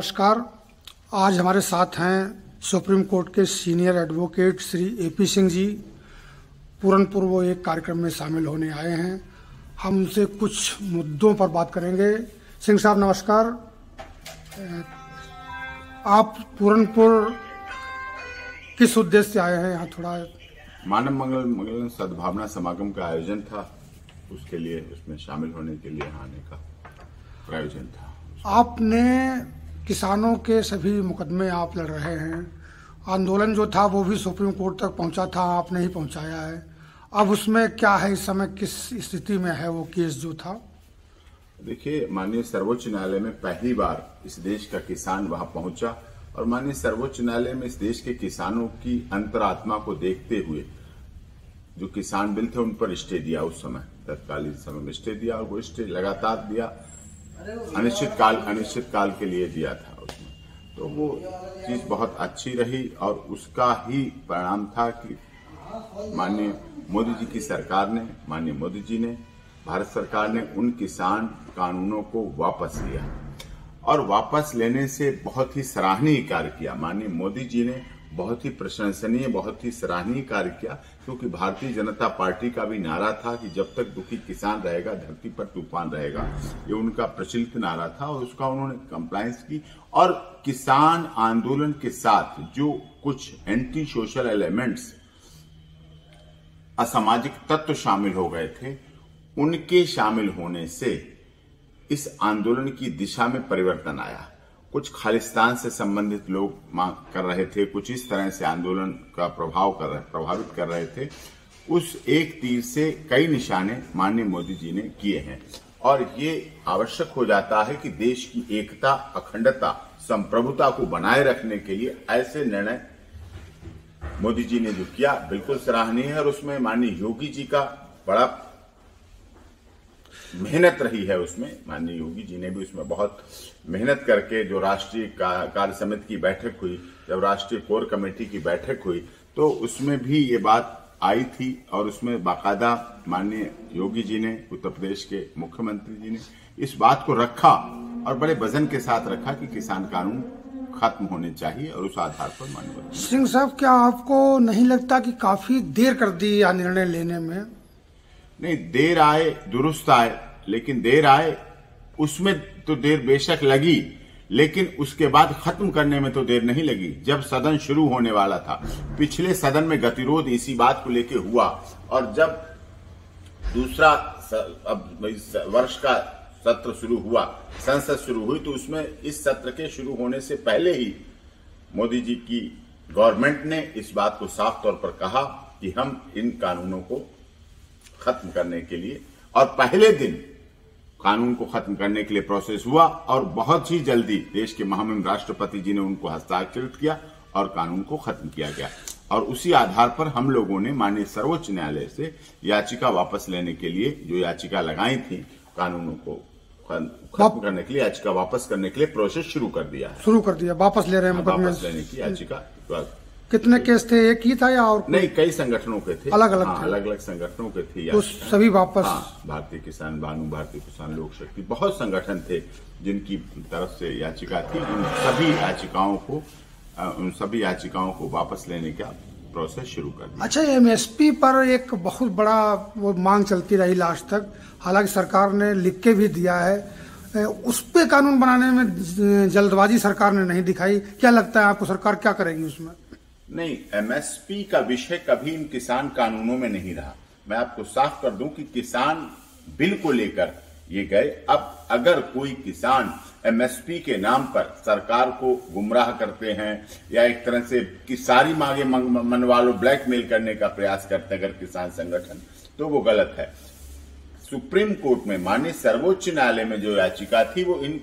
नमस्कार। आज हमारे साथ हैं सुप्रीम कोर्ट के senior advocate Shri AP Singh ji. Puranpur वो एक कार्यक्रम में शामिल होने आए हैं। हम उनसे कुछ मुद्दों पर बात करेंगे। सिंह साहब नमस्कार। आप पूरनपुर किस उद्देश्य से आए हैं यहाँ? थोड़ा मानव मंगल सद्भावना समागम का आयोजन था, उसके लिए उसमें शामिल होने के लिए आने का आयोजन था। आपने किसानों के सभी मुकदमे आप लड़ रहे हैं। आंदोलन जो था वो भी सुप्रीम कोर्ट तक पहुंचा था, आपने ही पहुंचाया है। अब उसमें क्या है, इस समय किस स्थिति में है वो केस जो था? देखिए, माननीय सर्वोच्च न्यायालय में पहली बार इस देश का किसान वहां पहुंचा और माननीय सर्वोच्च न्यायालय में इस देश के किसानों की अंतरात्मा को देखते हुए जो किसान बिल थे उन पर स्टे दिया। उस समय तत्कालीन समय में स्टे दिया और वो स्टे लगातार दिया, अनिश्चित काल के लिए दिया था उसमें। तो वो चीज बहुत अच्छी रही और उसका ही परिणाम था कि माननीय मोदी जी की सरकार ने, माननीय मोदी जी ने, भारत सरकार ने उन किसान कानूनों को वापस लिया और वापस लेने से बहुत ही सराहनीय कार्य किया। माननीय मोदी जी ने बहुत ही प्रशंसनीय, बहुत ही सराहनीय कार्य किया, क्योंकि भारतीय जनता पार्टी का भी नारा था कि जब तक दुखी किसान रहेगा धरती पर तूफान रहेगा। ये उनका प्रचलित नारा था और उसका उन्होंने कंप्लायंस की। और किसान आंदोलन के साथ जो कुछ एंटी सोशल एलिमेंट्स, असामाजिक तत्व शामिल हो गए थे, उनके शामिल होने से इस आंदोलन की दिशा में परिवर्तन आया। कुछ खालिस्तान से संबंधित लोग मांग कर रहे थे, कुछ इस तरह से आंदोलन का प्रभावित कर रहे थे। उस एक तीर से कई निशाने माननीय मोदी जी ने किए हैं और ये आवश्यक हो जाता है कि देश की एकता, अखंडता, संप्रभुता को बनाए रखने के लिए ऐसे निर्णय मोदी जी ने जो किया बिल्कुल सराहनीय है। और उसमें माननीय योगी जी का बड़ा मेहनत रही है। उसमें माननीय योगी जी ने भी उसमें बहुत मेहनत करके, जो राष्ट्रीय कार्य समिति की बैठक हुई, जब राष्ट्रीय कोर कमेटी की बैठक हुई तो उसमें भी ये बात आई थी और उसमें बाकायदा माननीय योगी जी ने, उत्तर प्रदेश के मुख्यमंत्री जी ने इस बात को रखा और बड़े वजन के साथ रखा कि किसान कानून खत्म होने चाहिए। और उस आधार पर माननीय सिंह साहब, क्या आपको नहीं लगता कि काफी देर कर दी यह निर्णय लेने में? नहीं, देर आए दुरुस्त आए, लेकिन देर आए उसमें तो देर बेशक लगी, लेकिन उसके बाद खत्म करने में तो देर नहीं लगी। जब सदन शुरू होने वाला था, पिछले सदन में गतिरोध इसी बात को लेकर हुआ और जब दूसरा वर्ष का सत्र शुरू हुआ, संसद शुरू हुई, तो उसमें इस सत्र के शुरू होने से पहले ही मोदी जी की गवर्नमेंट ने इस बात को साफ तौर पर कहा कि हम इन कानूनों को खत्म करने के लिए, और पहले दिन कानून को खत्म करने के लिए प्रोसेस हुआ और बहुत ही जल्दी देश के महामहिम राष्ट्रपति जी ने उनको हस्ताक्षरित किया और कानून को खत्म किया गया। और उसी आधार पर हम लोगों ने माननीय सर्वोच्च न्यायालय से याचिका वापस लेने के लिए, जो याचिका लगाई थी कानूनों को खत्म करने के लिए, याचिका वापस करने के लिए प्रोसेस शुरू कर दिया, वापस ले रहे हैं मुकदमे। वापस लेने की याचिका। कितने केस थे, एक ही था या और? नहीं, कई संगठनों के थे, अलग अलग अलग अलग संगठनों के थे। तो सभी वापस? भारतीय किसान बानू, भारतीय किसान लोक शक्ति, बहुत संगठन थे जिनकी तरफ से याचिका थी। उन सभी याचिकाओं को वापस लेने का प्रोसेस शुरू कर दिया। अच्छा, एमएसपी पर एक बहुत बड़ा वो मांग चलती रही लास्ट तक, हालांकि सरकार ने लिख के भी दिया है। उस पे कानून बनाने में जल्दबाजी सरकार ने नहीं दिखाई। क्या लगता है आपको, सरकार क्या करेगी उसमें? नहीं, एमएसपी का विषय कभी इन किसान कानूनों में नहीं रहा। मैं आपको साफ कर दूं कि किसान बिल को लेकर ये गए। अब अगर कोई किसान एमएसपी के नाम पर सरकार को गुमराह करते हैं या एक तरह से कि सारी मांगे मनवा लो, ब्लैकमेल करने का प्रयास करते हैं अगर किसान संगठन, तो वो गलत है। सुप्रीम कोर्ट में माननीय सर्वोच्च न्यायालय में जो याचिका थी वो इन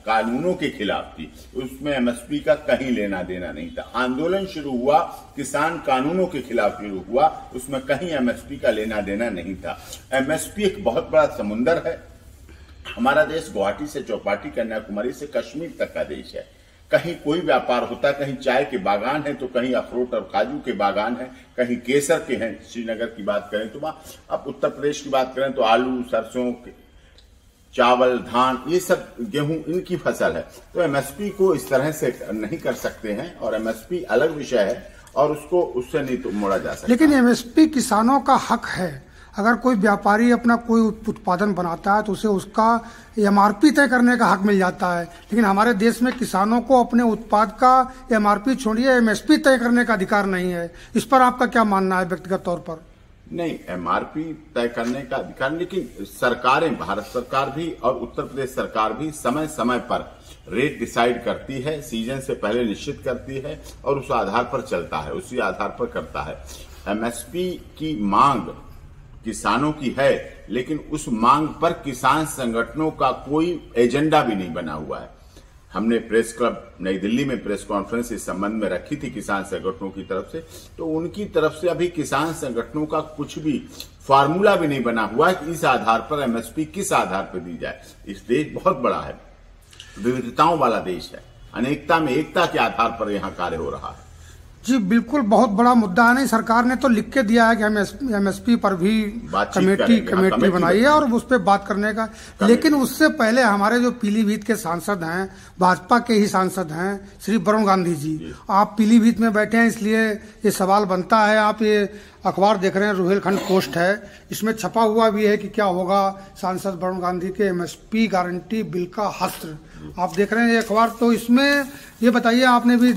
कानूनों के खिलाफ थी, उसमें एमएसपी का कहीं लेना देना नहीं था। आंदोलन शुरू हुआ किसान कानूनों के खिलाफ शुरू हुआ, उसमें कहीं एमएसपी का लेना देना नहीं था। एमएसपी एक बहुत बड़ा समुंदर है। हमारा देश गुवाहाटी से चौपाटी, कन्याकुमारी से कश्मीर तक का देश है। कहीं कोई व्यापार होता है, कहीं चाय के बागान है तो कहीं अखरोट और काजू के बागान है, कहीं केसर के हैं। श्रीनगर की बात करें तो, अब उत्तर प्रदेश की बात करें तो आलू, सरसों, चावल, धान, ये सब गेहूं इनकी फसल है। तो एमएसपी को इस तरह से नहीं कर सकते हैं, और एमएसपी अलग विषय है और उसको उससे नहीं तो मोड़ा जा सकता। लेकिन एमएसपी किसानों का हक है। अगर कोई व्यापारी अपना कोई उत्पादन बनाता है तो उसे उसका एमआरपी तय करने का हक मिल जाता है, लेकिन हमारे देश में किसानों को अपने उत्पाद का एमआरपी छोड़िए एमएसपी तय करने का अधिकार नहीं है। इस पर आपका क्या मानना है व्यक्तिगत तौर पर? नहीं, एमआरपी तय करने का अधिकार, लेकिन सरकारें, भारत सरकार भी और उत्तर प्रदेश सरकार भी समय समय पर रेट डिसाइड करती है, सीजन से पहले निश्चित करती है और उस आधार पर चलता है, उसी आधार पर करता है। एमएसपी की मांग किसानों की है, लेकिन उस मांग पर किसान संगठनों का कोई एजेंडा भी नहीं बना हुआ है। हमने प्रेस क्लब नई दिल्ली में प्रेस कॉन्फ्रेंस इस संबंध में रखी थी किसान संगठनों की तरफ से, तो उनकी तरफ से अभी किसान संगठनों का कुछ भी फार्मूला भी नहीं बना हुआ है कि इस आधार पर एमएसपी किस आधार पर दी जाए। इस देश बहुत बड़ा है, विविधताओं वाला देश है, अनेकता में एकता के आधार पर यहाँ कार्य हो रहा है। जी बिल्कुल, बहुत बड़ा मुद्दा है। नहीं, सरकार ने तो लिख के दिया है कि हम एमएसपी पर भी कमेटी बनाई है और उस पर बात करने का, लेकिन उससे पहले हमारे जो पीलीभीत के सांसद हैं, भाजपा के ही सांसद हैं श्री वरुण गांधी जी, आप पीलीभीत में बैठे हैं, इसलिए ये सवाल बनता है। आप ये अखबार देख रहे हैं, रुहेलखंड पोस्ट है, इसमें छपा हुआ भी है कि क्या होगा सांसद वरुण गांधी के एमएसपी गारंटी बिल का हस्त्र। आप देख रहे हैं ये अखबार, तो इसमें ये बताइए, आपने भी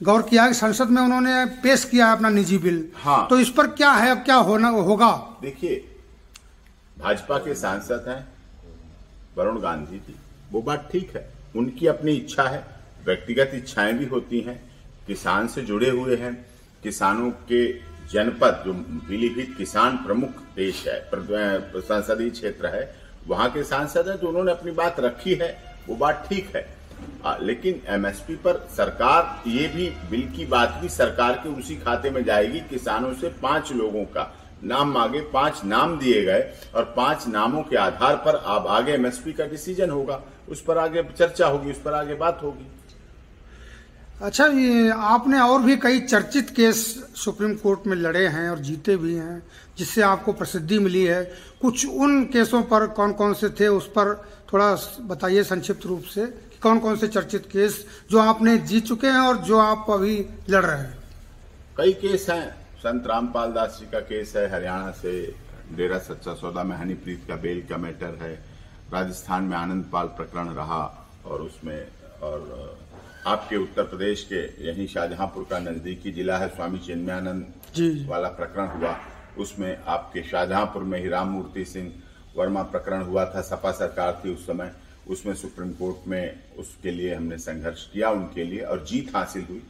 गौर किया कि संसद में उन्होंने पेश किया है अपना निजी बिल। हाँ, तो इस पर क्या है, क्या होगा? देखिए, भाजपा के सांसद हैं वरुण गांधी जी, वो बात ठीक है, उनकी अपनी इच्छा है, व्यक्तिगत इच्छाएं भी होती हैं, किसान से जुड़े हुए हैं, किसानों के जनपद जो पीलीभीत किसान प्रमुख देश है, संसदीय क्षेत्र है, वहां के सांसद हैं, तो उन्होंने अपनी बात रखी है, वो बात ठीक है। लेकिन एमएसपी पर सरकार, ये भी बिल की बात भी सरकार के उसी खाते में जाएगी। किसानों से 5 लोगों का नाम मांगे, 5 नाम दिए गए और 5 नामों के आधार पर अब आगे एमएसपी का डिसीजन होगा, उस पर आगे चर्चा होगी, उस पर आगे बात होगी। अच्छा, ये आपने और भी कई चर्चित केस सुप्रीम कोर्ट में लड़े हैं और जीते भी हैं, जिससे आपको प्रसिद्धि मिली है। कुछ उन केसों पर कौन कौन से थे, उस पर थोड़ा बताइए संक्षिप्त रूप से, कौन कौन से चर्चित केस जो आपने जीत चुके हैं और जो आप अभी लड़ रहे हैं? कई केस हैं। संत रामपाल दास जी का केस है, हरियाणा से डेरा सच्चा सौदा में हनीप्रीत का बेल का मैटर है, राजस्थान में आनंद पाल प्रकरण रहा और उसमें, और आपके उत्तर प्रदेश के यही शाहजहांपुर का नजदीकी जिला है, स्वामी चिन्मयानंद वाला प्रकरण हुआ, उसमें आपके शाहजहांपुर में ही राममूर्ति सिंह वर्मा प्रकरण हुआ था, सपा सरकार थी उस समय, उसमें सुप्रीम कोर्ट में उसके लिए हमने संघर्ष किया उनके लिए और जीत हासिल हुई।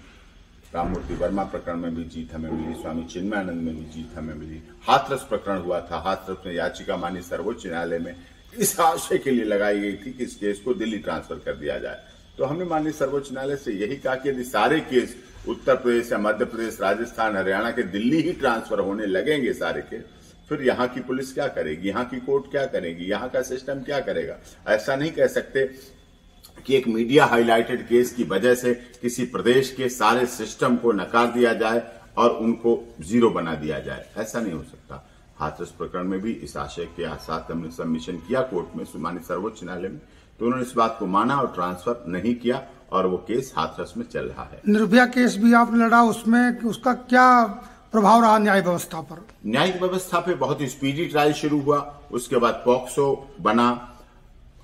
राममूर्ति वर्मा प्रकरण में भी जीत हमें मिली, स्वामी चिन्मयानंद में भी जीत हमें मिली। हाथरस प्रकरण हुआ था, हाथरस में याचिका मानी सर्वोच्च न्यायालय में इस आशय के लिए लगाई गई थी कि इस केस को दिल्ली ट्रांसफर कर दिया जाए, तो हमने माननीय सर्वोच्च न्यायालय से यही कहा कि यदि सारे केस उत्तर प्रदेश या मध्य प्रदेश, राजस्थान, हरियाणा के दिल्ली ही ट्रांसफर होने लगेंगे सारे केस, फिर यहाँ की पुलिस क्या करेगी, यहाँ की कोर्ट क्या करेगी, यहाँ का सिस्टम क्या करेगा। ऐसा नहीं कह सकते कि एक मीडिया हाईलाइटेड केस की वजह से किसी प्रदेश के सारे सिस्टम को नकार दिया जाए और उनको जीरो बना दिया जाए, ऐसा नहीं हो सकता। हाथरस प्रकरण में भी इस आशय के साथ हमने सबमिशन किया कोर्ट में, माननीय सर्वोच्च न्यायालय में, तो उन्होंने इस बात को माना और ट्रांसफर नहीं किया और वो केस हाथरस में चल रहा है। निर्भया केस भी आपने लड़ा, उसमें उसका क्या प्रभाव रहा न्याय व्यवस्था पर? न्यायिक व्यवस्था पे बहुत स्पीडी ट्रायल शुरू हुआ, उसके बाद पॉक्सो बना,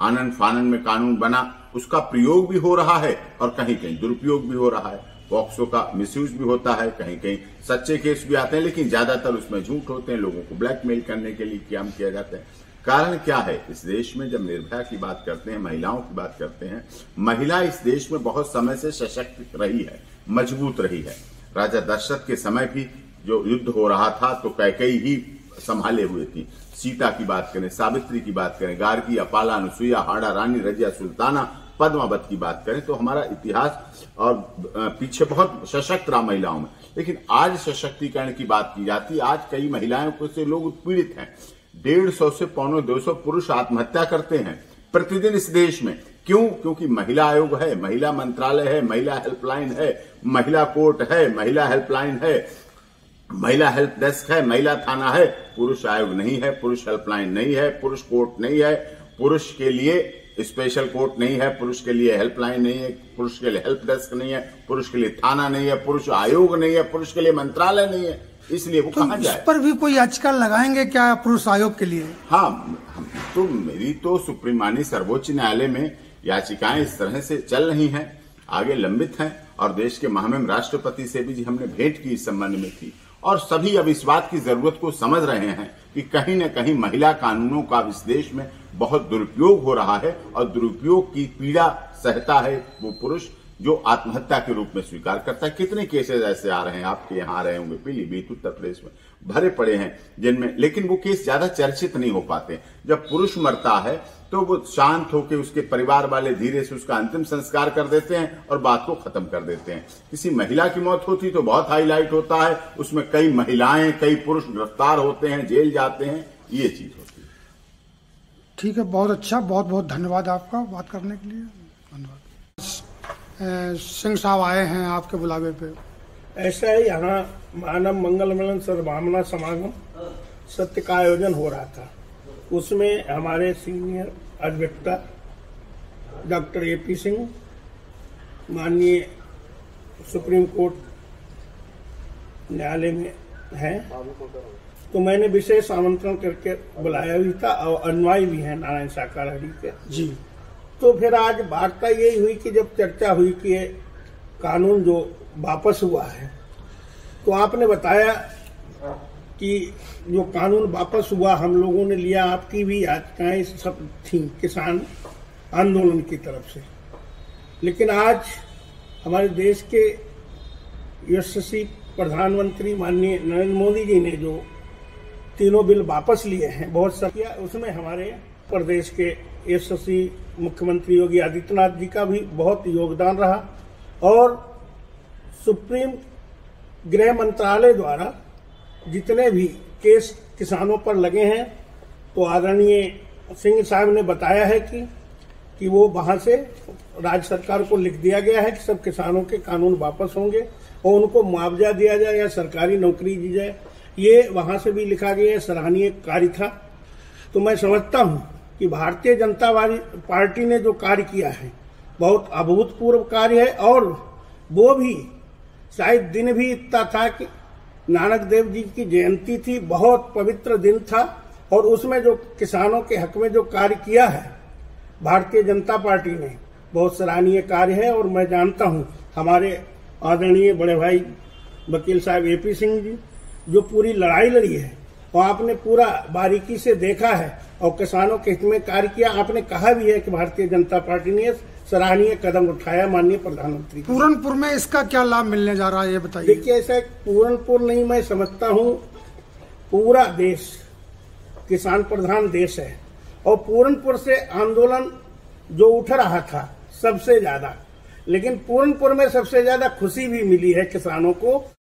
आनन फानन में कानून बना, उसका प्रयोग भी हो रहा है और कहीं कहीं दुरुपयोग भी हो रहा है। पॉक्सो का मिसयूज भी होता है, कहीं कहीं सच्चे केस भी आते हैं, लेकिन ज्यादातर उसमें झूठ होते हैं, लोगों को ब्लैकमेल करने के लिए काम किया जाता है। कारण क्या है इस देश में? जब निर्भया की बात करते हैं, महिलाओं की बात करते हैं, महिला इस देश में बहुत समय से सशक्त रही है, मजबूत रही है। राजा दशरथ के समय भी जो युद्ध हो रहा था तो कैकेयी ही संभाले हुए थी। सीता की बात करें, सावित्री की बात करें, गार्गी, अपाला, अनुसुईया, हाड़ा रानी, रजिया सुल्ताना, पद्मावत की बात करें, तो हमारा इतिहास और पीछे बहुत सशक्त रहा महिलाओं में। लेकिन आज सशक्तिकरण की बात की जाती है, आज कई महिलाओं को से लोग उत्पीड़ित हैं। 150 से 250 पुरुष आत्महत्या करते हैं प्रतिदिन इस देश में। क्यों? क्योंकि महिला आयोग है, महिला मंत्रालय है, महिला हेल्पलाइन है, महिला कोर्ट है, महिला हेल्पलाइन है, महिला हेल्प डेस्क है, महिला थाना है, पुरुष आयोग नहीं है, पुरुष हेल्पलाइन नहीं है, पुरुष कोर्ट नहीं है, पुरुष के लिए स्पेशल कोर्ट नहीं है, पुरुष के लिए हेल्पलाइन नहीं है, पुरुष के लिए हेल्प डेस्क नहीं है, पुरुष के लिए थाना नहीं है, पुरुष आयोग नहीं है, पुरुष के लिए मंत्रालय नहीं है, इसलिए वो कहाँ जाए। इस पर भी कोई याचिका लगाएंगे क्या पुरुष आयोग के लिए? हाँ, तो मेरी तो सुप्रीम माननीय सर्वोच्च न्यायालय में याचिकाएं इस तरह से चल रही हैं, आगे लंबित हैं, और देश के महामहिम राष्ट्रपति से भी हमने भेंट की इस संबंध में की, और सभी अब इस बात की जरूरत को समझ रहे हैं कि कहीं न कहीं महिला कानूनों का इस देश में बहुत दुरुपयोग हो रहा है, और दुरुपयोग की पीड़ा सहता है वो पुरुष जो आत्महत्या के रूप में स्वीकार करता है। कितने केसेस ऐसे आ रहे हैं, आपके यहाँ आ रहे होंगे, पीलीभीत उत्तर प्रदेश में भरे पड़े हैं जिनमें, लेकिन वो केस ज्यादा चर्चित नहीं हो पाते। जब पुरुष मरता है तो वो शांत होकर उसके परिवार वाले धीरे से उसका अंतिम संस्कार कर देते हैं और बात को खत्म कर देते हैं। किसी महिला की मौत होती तो बहुत हाईलाइट होता है, उसमें कई महिलाएं, कई पुरुष गिरफ्तार होते हैं, जेल जाते हैं, ये चीज होती है। ठीक है, बहुत अच्छा, बहुत बहुत धन्यवाद आपका बात करने के लिए। धन्यवाद। सिंह साहब आए हैं आपके बुलावे पे। ऐसा है, यहाँ मानव मंगल मिलन सद्भावना समागम सत्य का आयोजन हो रहा था। उसमें हमारे senior advocate doctor AP Singh, माननीय सुप्रीम कोर्ट न्यायालय में हैं, तो मैंने विशेष आमंत्रण करके बुलाया भी था, और अनुयायी भी हैं नारायण साकार के जी। तो फिर आज वार्ता यही हुई कि जब चर्चा हुई कि ये कानून जो वापस हुआ है, तो आपने बताया कि जो कानून वापस हुआ हम लोगों ने लिया, आपकी भी याचिकाएं सब थी किसान आंदोलन की तरफ से, लेकिन आज हमारे देश के यशस्वी प्रधानमंत्री माननीय नरेंद्र मोदी जी ने जो तीनों बिल वापस लिए हैं, बहुत सब किया, उसमें हमारे प्रदेश के यशस्वी मुख्यमंत्री योगी आदित्यनाथ जी का भी बहुत योगदान रहा, और सुप्रीम गृह मंत्रालय द्वारा जितने भी केस किसानों पर लगे हैं, तो आदरणीय सिंह साहब ने बताया है कि वो वहां से राज्य सरकार को लिख दिया गया है कि सब किसानों के कानून वापस होंगे और उनको मुआवजा दिया जाए या सरकारी नौकरी दी जाए। ये वहां से भी लिखा गया है, सराहनीय कार्य था। तो मैं समझता हूं कि भारतीय जनता पार्टी ने जो कार्य किया है बहुत अभूतपूर्व कार्य है, और वो भी शायद दिन भी इतना था कि नानक देव जी की जयंती थी, बहुत पवित्र दिन था, और उसमें जो किसानों के हक में जो कार्य किया है भारतीय जनता पार्टी ने, बहुत सराहनीय कार्य है। और मैं जानता हूं हमारे आदरणीय बड़े भाई वकील साहब AP सिंह जी जो पूरी लड़ाई लड़ी है, और आपने पूरा बारीकी से देखा है और किसानों के हित में कार्य किया। आपने कहा भी है कि भारतीय जनता पार्टी ने सराहनीय कदम उठाया माननीय प्रधानमंत्री। पूरनपुर में इसका क्या लाभ मिलने जा रहा है, ये बताइए। देखिए, ऐसा पूरनपुर नहीं, मैं समझता हूँ पूरा देश किसान प्रधान देश है, और पूरनपुर से आंदोलन जो उठ रहा था सबसे ज्यादा, लेकिन पूरनपुर में सबसे ज्यादा खुशी भी मिली है किसानों को।